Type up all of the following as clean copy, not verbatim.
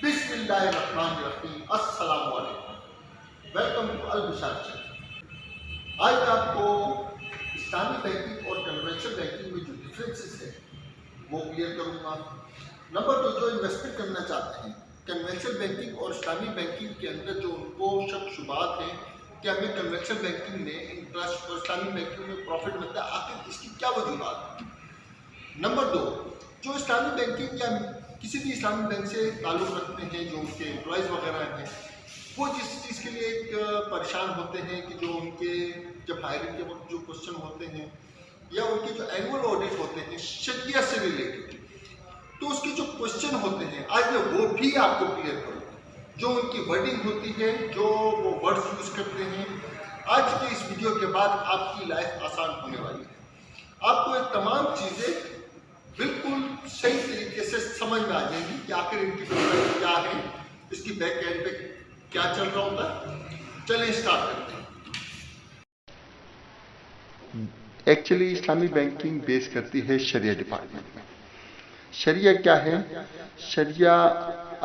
بسم اللہ الرحمن الرحیم، السلام علیکم، ویلکم ٹو البشار چینل۔ آج میں آپ کو اسلامی بینکنگ اور کنونشنل بینکنگ میں جو ڈفرینسز ہے وہ کلیئر کروں گا۔ نمبر 2، جو انویسٹمنٹ کرنا چاہتے ہیں کنونشنل بینکنگ اور اسلامی بینکنگ کے اندر جو ان کو شک شبہات ہیں کہ ہمیں کنونشنل بینکنگ میں انٹرسٹ اور اسلامی بینکنگ میں پروفٹ ملتا ہے، آخر اس کی کیا وجوہات ہیں۔ نمبر 2، جو اسلامی بینکنگ یا کسی بھی اسلامی بینک سے تعلق رکھتے ہیں جو ان کے امپلائیز وغیرہ ہیں، وہ جس چیز کے لیے ایک پریشان ہوتے ہیں کہ جو ان کے جب ہائرنگ کے وقت جو کوشچن ہوتے ہیں یا ان کے جو اینول آڈٹ ہوتے ہیں شریعت سے ریلیٹڈ، تو اس کے جو کوشچن ہوتے ہیں آج میں وہ بھی آپ کو کلیئر کروں گا۔ جو ان کی ورڈنگ ہوتی ہے، جو وہ ورڈز یوز کرتے ہیں، آج کے اس ویڈیو کے بعد آپ کی لائف آسان ہونے والی ہے۔ آپ کو یہ تمام چیزیں بالکل صحیح طریقے سے سمجھ میں آ جائیں گی کہ آخر ان کی پروڈکٹ کیا ہے، اس کی بیک اینڈ پہ کیا چل رہا ہوتا ہے۔ چلیں اسٹارٹ کرتے ہیں۔ ایکچولی اسلامی بینکنگ بیس کرتی ہے شریعہ ڈپارٹمنٹ میں۔ شریعہ کیا ہے؟ شریعہ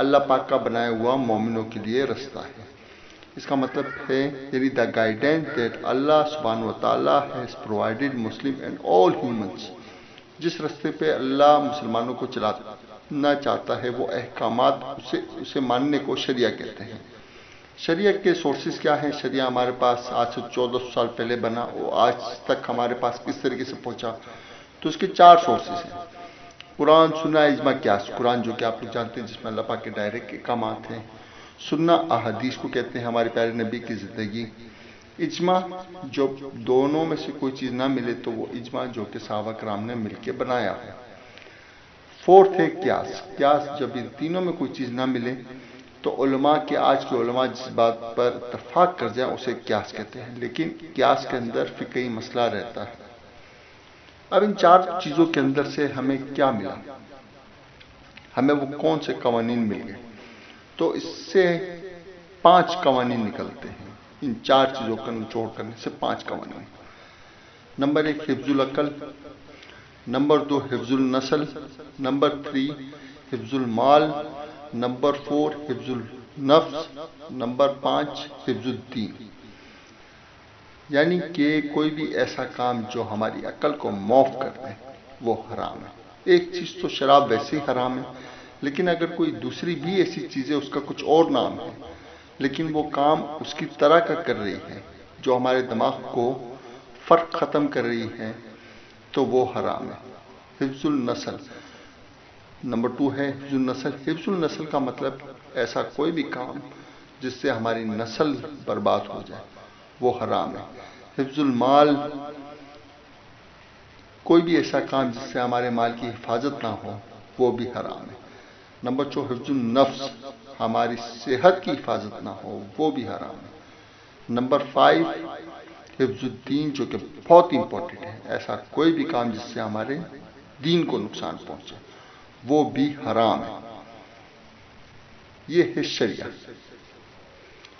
اللہ پاک کا بنایا ہوا مومنوں کے لیے رستہ ہے۔ اس کا مطلب ہے یعنی دا گائیڈنس دیٹ اللہ سبحانہ و تعالیٰ has provided Muslim and all humans. جس رستے پہ اللہ مسلمانوں کو چلانا چاہتا ہے وہ احکامات اسے ماننے کو شریعہ کہتے ہیں۔ شریعہ کے سورسز کیا ہیں؟ شریعہ ہمارے پاس آج سے 1400 سال پہلے بنا اور آج تک ہمارے پاس کس طریقے سے پہنچا، تو اس کے 4 سورسز ہیں: قرآن، سنہ، اجماع، قیاس۔ قرآن جو کہ آپ لوگ جانتے ہیں جس میں اللہ پاک کے ڈائریکٹ احکامات ہیں۔ سنہ احادیث کو کہتے ہیں، ہمارے پیارے نبی کی زندگی۔ اجماع جو دونوں میں سے کوئی چیز نہ ملے تو وہ اجماع جو کہ صحابہ کرام نے مل کے بنایا ہے۔ 4 ہے قیاس۔ قیاس جب ان تینوں میں کوئی چیز نہ ملے تو علماء کے آج کے علماء جس بات پر اتفاق کر جائیں اسے قیاس کہتے ہیں، لیکن قیاس کے اندر فقہی مسئلہ رہتا ہے۔ اب ان 4 چیزوں کے اندر سے ہمیں کیا ملا، ہمیں وہ کون سے قوانین مل گئے؟ تو اس سے 5 قوانین نکلتے ہیں۔ ان 4 چیزوں کا نچوڑ کرنے سے 5 قوانین۔ نمبر 1 حفظ العقل، نمبر 2 حفظ النسل، نمبر 3 حفظ المال، نمبر 4 حفظ النفس، نمبر 5 حفظ الدین۔ یعنی کہ کوئی بھی ایسا کام جو ہماری عقل کو معاف کر دے وہ حرام ہے۔ ایک چیز تو شراب ویسے ہی حرام ہے، لیکن اگر کوئی دوسری بھی ایسی چیز ہے، اس کا کچھ اور نام ہے لیکن وہ کام اس کی طرح کا کر رہی ہے جو ہمارے دماغ کو فرق ختم کر رہی ہے، تو وہ حرام ہے۔ حفظ النسل نمبر 2 ہے حفظ النسل۔ حفظ النسل کا مطلب ایسا کوئی بھی کام جس سے ہماری نسل برباد ہو جائے وہ حرام ہے۔ حفظ المال کوئی بھی ایسا کام جس سے ہمارے مال کی حفاظت نہ ہو وہ بھی حرام ہے۔ نمبر 4 حفظ النفس، ہماری صحت کی حفاظت نہ ہو وہ بھی حرام ہے۔ نمبر 5 حفظ الدین، جو کہ بہت امپورٹنٹ ہے، ایسا کوئی بھی کام جس سے ہمارے دین کو نقصان پہنچے وہ بھی حرام ہے۔ یہ ہے شریعہ۔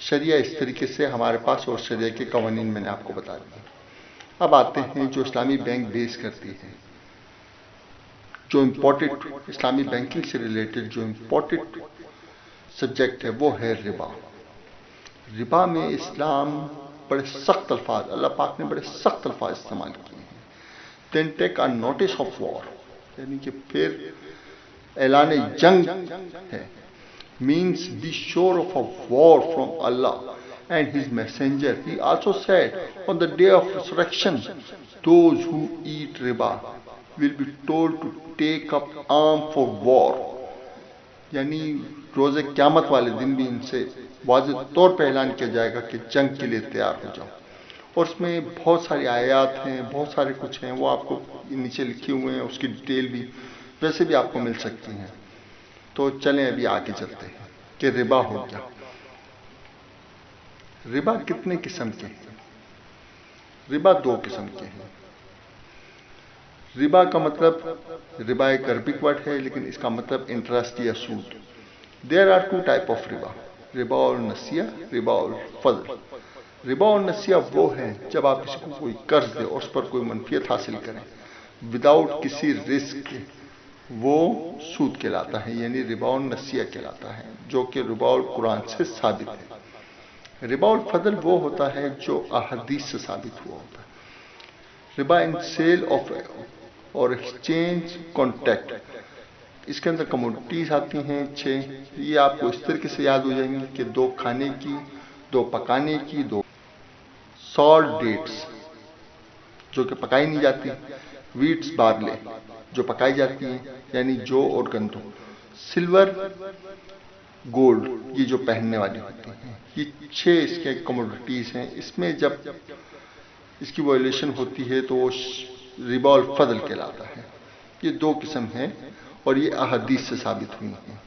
شریعہ اس طریقے سے ہمارے پاس، اور شریعہ کے قوانین میں نے آپ کو بتا دیا۔ اب آتے ہیں جو اسلامی بینک بیس کرتی ہے، جو امپورٹنٹ اسلامی بینکنگ سے ریلیٹڈ جو امپورٹنٹ سبجیکٹ ہے وہ ہے ربا۔ ربا میں اسلام بڑے سخت الفاظ، اللہ پاک نے بڑے سخت الفاظ استعمال کیے ہیں۔ دین ٹیک اے نوٹس آف وار، یعنی کہ پھر اعلان جنگ ہے۔ means be sure of a war from Allah and His Messenger. He also said, on the day of resurrection, those who eat riba will be told to take up arms for war. یعنی روز قیامت والے دن بھی ان سے واضح طور پہ اعلان کیا جائے گا کہ جنگ کے لیے تیار ہو جاؤ۔ اور اس میں بہت ساری آیات ہیں، بہت سارے کچھ ہیں، وہ آپ کو نیچے لکھے ہوئے ہیں، اس کی ڈیٹیل بھی ویسے بھی آپ کو مل سکتی ہیں۔ تو چلیں ابھی آگے چلتے ہیں کہ ربا ہو گیا۔ ربا کتنے قسم کے ہیں؟ ربا 2 قسم کے ہیں۔ ربا کا مطلب، ربا ایک عربک ورڈ ہے لیکن اس کا مطلب انٹرسٹ یا سود۔ دیر آر 2 ٹائپ آف ربا، ربا النسیہ، ربا الفضل۔ ربا النسیہ وہ ہے جب آپ کسی کو کوئی قرض دیں اور اس پر کوئی منفیت حاصل کریں وداؤٹ کسی رسک کے، وہ سود کہلاتا ہے، یعنی ربا النسیہ کہلاتا ہے، جو کہ ربا القرآن سے ثابت ہے۔ ربا الفضل وہ ہوتا ہے جو احادیث سے ثابت ہوا ہوتا ہے۔ ربا ان سیل آف اور ایکسچینج کانٹیکٹ، اس کے اندر کموڈیٹیز آتی ہیں 6، یہ آپ کو اس طریقے سے یاد ہو جائیں گی کہ 2 کھانے کی، 2 پکانے کی، 2 سالٹ ڈیٹس جو کہ پکائی نہیں جاتی، ویٹس بارلے جو پکائی جاتی ہیں، یعنی جو اور گندم، سلور گولڈ یہ جو پہننے والی ہوتی ہیں، یہ 6 اس کے کموڈیٹیز ہیں۔ اس میں جب اس کی وائلیشن ہوتی ہے تو وہ ربا الفضل کہلاتا ہے۔ یہ 2 قسم ہیں اور یہ احادیث سے ثابت ہوئی ہیں۔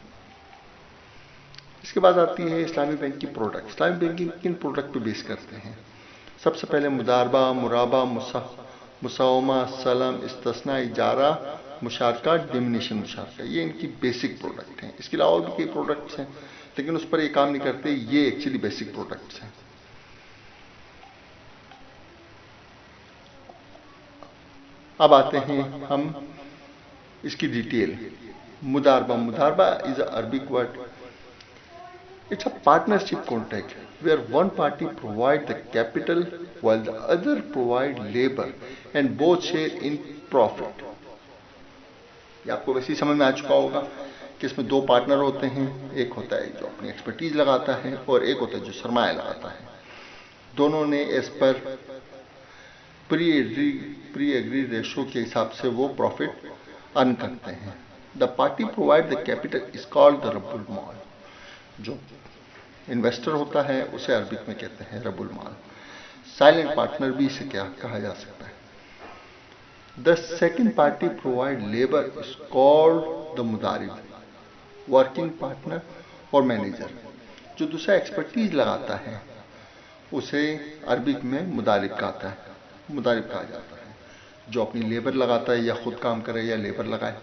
اس کے بعد آتی ہے اسلامی بینک کی پروڈکٹ۔ اسلامی بینکنگ کن پروڈکٹ پہ بیس کرتے ہیں؟ سب سے پہلے مداربہ، مرابہ، مساومہ، سلم، استثناء، اجارہ، مشارکہ، ڈیمنیشن مشارکہ، یہ ان کی بیسک پروڈکٹ ہیں۔ اس کے علاوہ بھی کئی پروڈکٹس ہیں لیکن اس پر یہ کام نہیں کرتے، یہ ایکچولی بیسک پروڈکٹس ہیں۔ اب آتے ہیں ہم اس کی ڈیٹیل۔ مداربہ، مداربہ is a Arabic word, it's a partnership contract where one party provide the capital while the other provide labor and both share in profit۔ یہ آپ کو ویسے ہی سمجھ میں آ چکا ہوگا کہ اس میں 2 پارٹنر ہوتے ہیں، ایک ہوتا ہے جو اپنی ایکسپرٹیز لگاتا ہے اور ایک ہوتا ہے جو سرمایہ لگاتا ہے۔ دونوں نے ایز پر پری ایگری ریشو کے حساب سے وہ پروفٹ ارن کرتے ہیں۔ The party provide the capital is called دا رب المال، جو انویسٹر ہوتا ہے اسے عربک میں کہتے ہیں رب المال۔ سائلنٹ پارٹنر بھی اسے کیا کہا جا سکتا ہے۔ The second party provide labour is called the مدارب، ورکنگ پارٹنر اور مینیجر۔ جو دوسرا ایکسپرٹیز لگاتا ہے اسے عربک میں مدارب کہا جاتا ہے۔ جو اپنی لیبر لگاتا ہے یا خود کام کرے یا لیبر لگائے،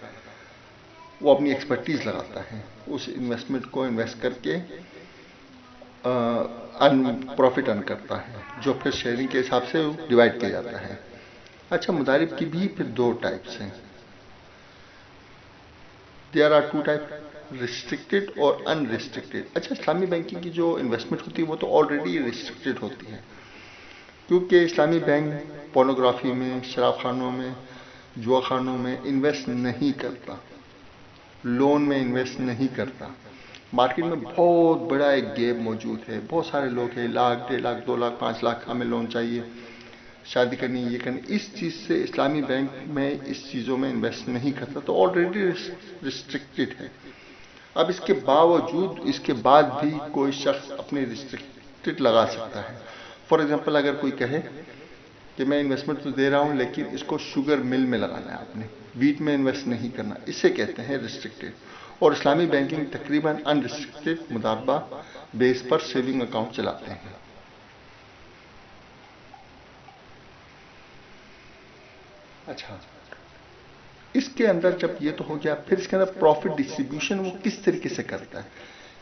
وہ اپنی ایکسپرٹیز لگاتا ہے، اس انویسٹمنٹ کو انویسٹ کر کے پروفٹ ارن کرتا ہے، جو پھر شیئرنگ کے حساب سے ڈیوائڈ کیا جاتا ہے۔ اچھا، مدارب کی بھی پھر 2 ٹائپس ہیں۔ دیر آر 2 ٹائپ، ریسٹرکٹیڈ اور ان ریسٹرکٹیڈ۔ اچھا، اسلامی بینکنگ کی جو انویسٹمنٹ ہوتی ہے وہ تو آلریڈی ریسٹرکٹیڈ ہوتی ہے، کیونکہ اسلامی بینک پورنوگرافی میں، شراب خانوں میں، جوا خانوں میں انویسٹ نہیں کرتا، لون میں انویسٹ نہیں کرتا۔ مارکیٹ میں بہت بڑا ایک گیپ موجود ہے، بہت سارے لوگ ہیں 1 لاکھ، 1.5 لاکھ، 2 لاکھ، 5 لاکھ ہمیں لون چاہیے، شادی کرنی، یہ کرنی، اس چیز سے اسلامی بینک میں اس چیزوں میں انویسٹ نہیں کرتا، تو آلریڈی ریسٹرکٹیڈ ہے۔ اب اس کے باوجود، اس کے بعد بھی کوئی شخص اپنی ریسٹرکٹیڈ لگا سکتا ہے۔ فار ایگزامپل، اگر کوئی کہے کہ میں انویسٹمنٹ تو دے رہا ہوں لیکن اس کو شوگر مل میں لگانا ہے، آپ نے ویٹ میں انویسٹ نہیں کرنا، اسے کہتے ہیں ریسٹرکٹیڈ۔ اور اسلامی بینکنگ تقریباً ان ریسٹرکٹیڈ مداربہ بیس پر سیونگ اکاؤنٹ چلاتے ہیں۔ اچھا، اس کے اندر جب یہ تو ہو گیا، پھر اس کے اندر پروفٹ ڈسٹریبیوشن وہ کس طریقے سے کرتا ہے؟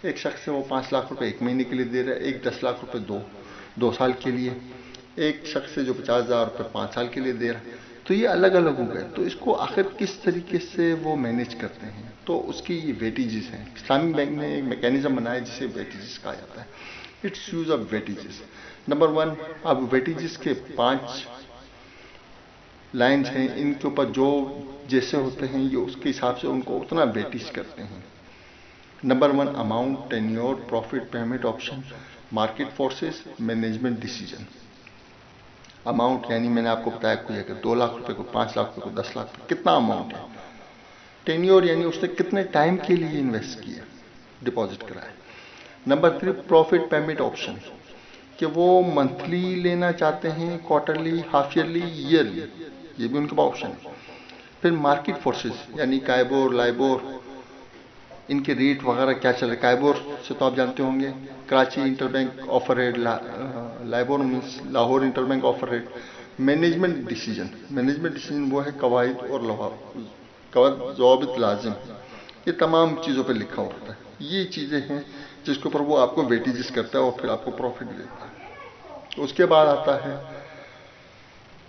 ایک شخص سے وہ 5 لاکھ روپے 1 مہینے کے لیے دے رہا ہے، ایک 10 لاکھ روپے 2 سال کے لیے، ایک شخص سے جو 50,000 روپے 5 سال کے لیے دے رہا ہے، تو یہ الگ الگ ہو گئے۔ تو اس کو آخر کس طریقے سے وہ مینیج کرتے ہیں؟ تو اس کی یہ ویٹیجز ہیں۔ اسلامی بینک نے ایک میکینزم بنایا جسے ویٹیجز کہا جاتا ہے۔ It's use of weightages. Number 1، اب ویٹیجز کے 5 لائنز ہیں، ان کے اوپر جو جیسے ہوتے ہیں یہ اس کے حساب سے ان کو اتنا ویٹیج کرتے ہیں۔ Number 1، amount, tenure, profit, payment option, market forces, management decision. Amount یعنی میں نے آپ کو بتایا کوئی اگر 2 لاکھ روپے کو 5 لاکھ روپے کو 10 لاکھ روپے کتنا اماؤنٹ ہے۔ ٹینیور یعنی اس نے کتنے ٹائم کے لیے انویسٹ کیا، ڈپازٹ کرایا۔ نمبر 3، پروفٹ پیمنٹ آپشن، کہ وہ منتھلی لینا چاہتے ہیں، کوارٹرلی، ہاف ایئرلی، ایئرلی، یہ بھی ان کا آپشن ہے۔ پھر مارکیٹ فورسز یعنی کائبور، لائبور، ان کے ریٹ وغیرہ کیا چل رہا ہے۔ کائبور سے تو آپ جانتے ہوں گے، Karachi inter bank offer rate, LIBOR means Lahore inter bank offer rate. Management decision, management decision وہ ہے قواعد اور ضوابط لازم، یہ تمام چیزوں پہ لکھا ہوتا ہے۔ یہ چیزیں ہیں جس کے اوپر وہ آپ کو ویٹیجز کرتا ہے اور پھر آپ کو پروفٹ دیتا ہے۔ اس کے بعد آتا ہے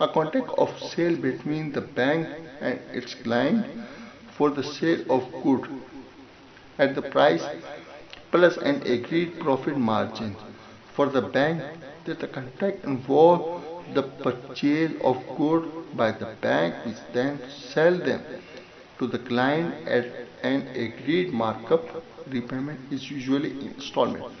a contract of sale between the bank and its client for the sale of good at the price plus an agreed profit margin. For the bank, that the contract involves the purchase of goods by the bank, which then sell them to the client at an agreed markup. Repayment is usually installment.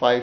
5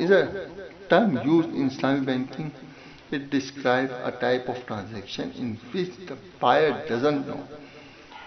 is a term used in Islamic banking. It describes a type of transaction in which the buyer doesn't know.